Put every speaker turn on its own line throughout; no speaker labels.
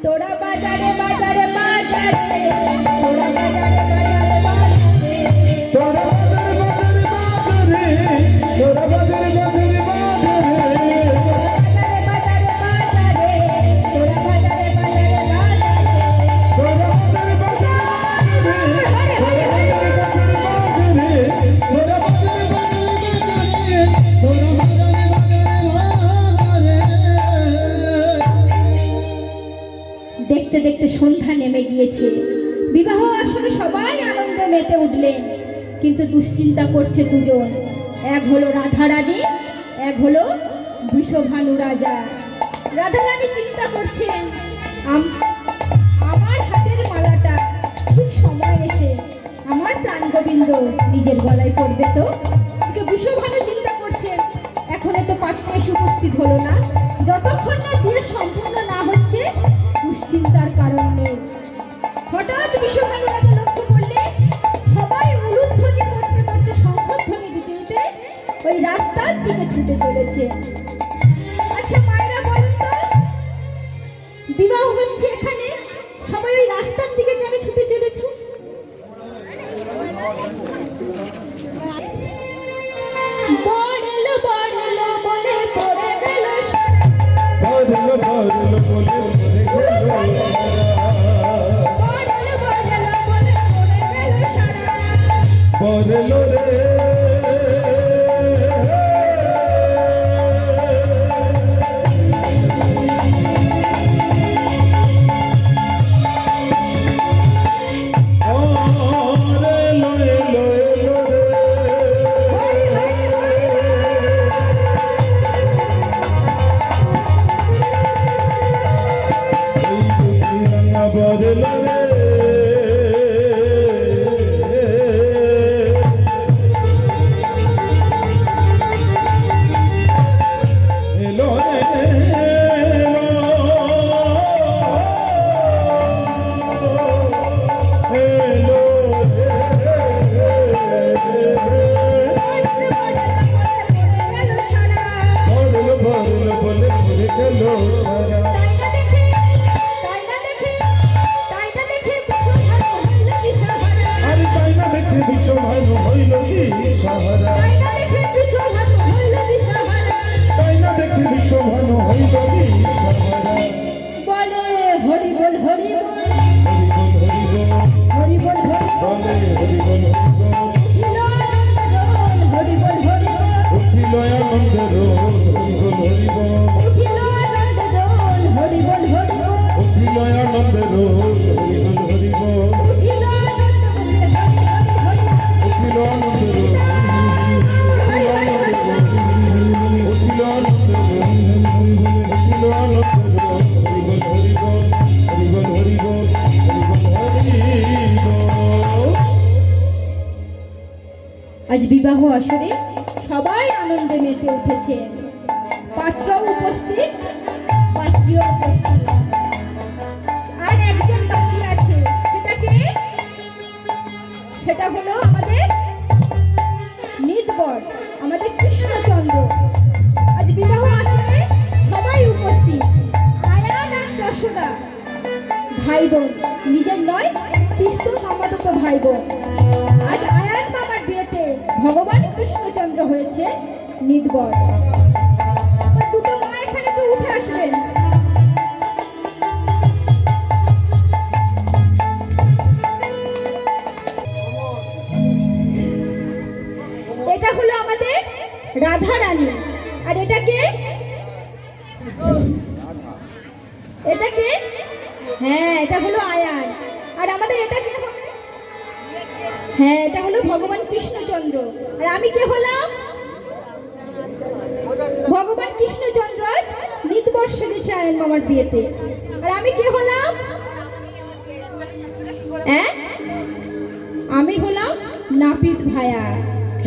তোরা বাজারে বাজারে বাজারে, তোরা বাজারে বাজারে বাজারে,
তোরা বাজারে বাজারে বাজারে, তোরা বাজারে বাজারে বাজারে,
বাজারে বাজারে বাজারে, তোরা বাজারে বাজারে বাজারে,
তোরা বাজারে বাজারে বাজারে, তোরা বাজারে বাজারে বাজারে, তোরা বাজারে বাজারে বাজারে, তোরা বাজারে বাজারে বাজারে।
দেখতে দেখতে সন্ধ্যা নেমে গিয়েছে। বিবাহ আসরে সবাই আনন্দে মেতে উঠলেন, কিন্তু দুশ্চিন্তা করছে দুজন। এক হলো রাধারানী, এক হলো বৃষভানু রাজা। রাধারানী চিন্তা করছেন, আমার হাতের মালাটা ঠিক সময় এসে আমার প্রাণ গোবিন্দ নিজের গলায় পড়বে তো। কিন্তু বৃষভানু চিন্তা করছেন, এখনো তো পাত্র এসে উপস্থিত হলো না, যতক্ষণ না বিয়ে সম্পূর্ণ না হচ্ছে দুশ্চিন্তার কারণ নেই। হঠাৎ বৃষভানু রাজা লক্ষ্য করলে সবাই উলুধ্বনি করতে করতে শঙ্খধ্বনি দিতে দিতে ওই রাস্তার দিকে ছুটে চলেছে। আচ্ছা মায়েরা বলুন তো, বিবাহ হচ্ছে এখানে, সবাই ওই রাস্তার দিকে কেন ছুটে চলেছে? বড়লো বড়লো বলে পড়ে গেল
বড়লো বড়লো বলে পড়ে গেল,
বড়লো বড়লো বলে পড়ে গেল সারা।
বড়লো রে
হরি বল হরি বল, হরি বল হরি বল, হরি বল হরি বল, উঠিল আনন্দ রোল, হরি বল হরি বল, উঠিল আনন্দ রোল, হরি বল, উঠিল আনন্দ রোল, আজ বিবাহ আসরে সবাই আনন্দে মেতে উঠেছে। পাত্র উপস্থিত, পাত্রীও উপস্থিত, আর একজন বাকি আছে। সেটা হলো আমাদের নিদবর, আমাদের কৃষ্ণচন্দ্র। আজ বিবাহ আসরে সবাই উপস্থিত। আয়ান আর যশোদা ভাই বোন, নিজের নয়, কৃষ্ণ মামাতো ভাই বোন। আজ আয়ান মামার বিয়েতে ভগবান কৃষ্ণচন্দ্র হয়েছে নিদবর। দুটো মা এখানে একটু উঠে আসবেন। এটা হলো আমাদের রাধা রানী, আর এটাকে হ্যাঁ এটা হলো আয়ান, আর আমাদের এটা কে? হ্যাঁ এটা হলো ভগবান কৃষ্ণচন্দ্র। আর আমি কে হলাম? ভগবান কৃষ্ণচন্দ্র আজ নিতবর সেজেছে আয়ান মামার বিয়েতে। আর আমি কে হলাম? হ্যাঁ আমি হলাম নাপিত ভায়া।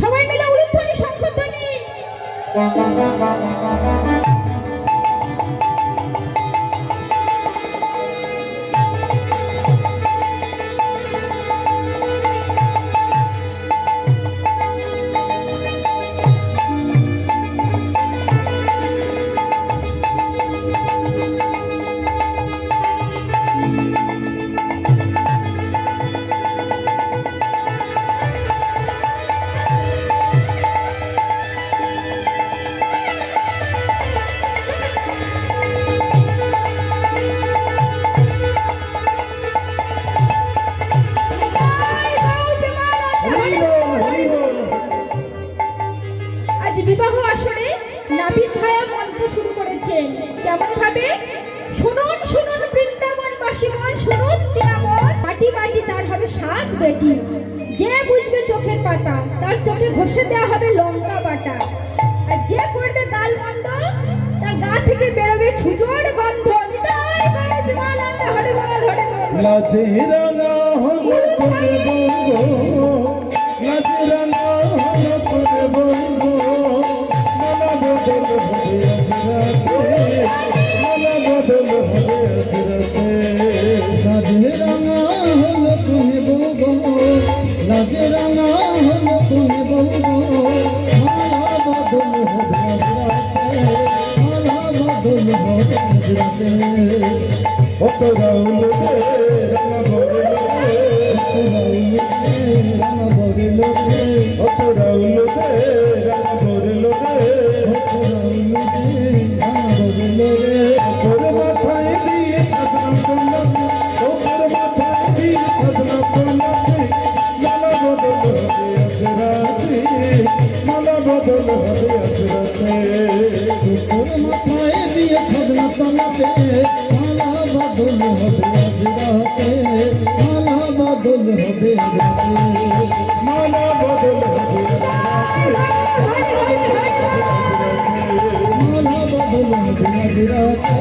সবাই মিলে উলুধ্বনি শঙ্খধ্বনি। মাটি মাটি তার হবে শাক বেটি। যে বুঝবে চোখের পাতা তার চোখে ঘষে দেওয়া হবে লঙ্কা বাটা। আর যে করবে গাল মন্দ তার গা থেকে বেরোবে ছুঁচোর গন্ধ। নিতাই গৌর প্রেমানন্দে হরে বল হরে বল।
লাজে রাঙা হলো করে বলবো, লাজে রাঙা হলো করে বলবো, মালা বদল হবে আজ রাতে, মালা বদল হবে আজ রাতে।
লাজে রাঙা হলো তুমি বলবো, লাজে রাঙা হলো তুমি বলবো, মালা বদল হবে আজ রাতে, মালা বদল হবে আজ রাতে।
কত রাউল রে রাঙা বদল রে,
রাঙা বদল রে,
কত রাউল রে রাঙা বদল রে,
রাঙা বদল রে।
তোর মাথায় দিয়ে ছাদনা করলাম, তোর মাথায় দিয়ে ছাদনা করলাম, মালা বদল হবে আজ রাতে, মালা বদল হবে আজ রাতে।
তোর মাথায় দিয়ে ছদনা তলাতে, মালা বদল হবে আজ রাতে, মালা বদল হবে আজ রাতে।
মালা বদল হবে আজ রাতে,
মালা বদল হবে আজ রাতে,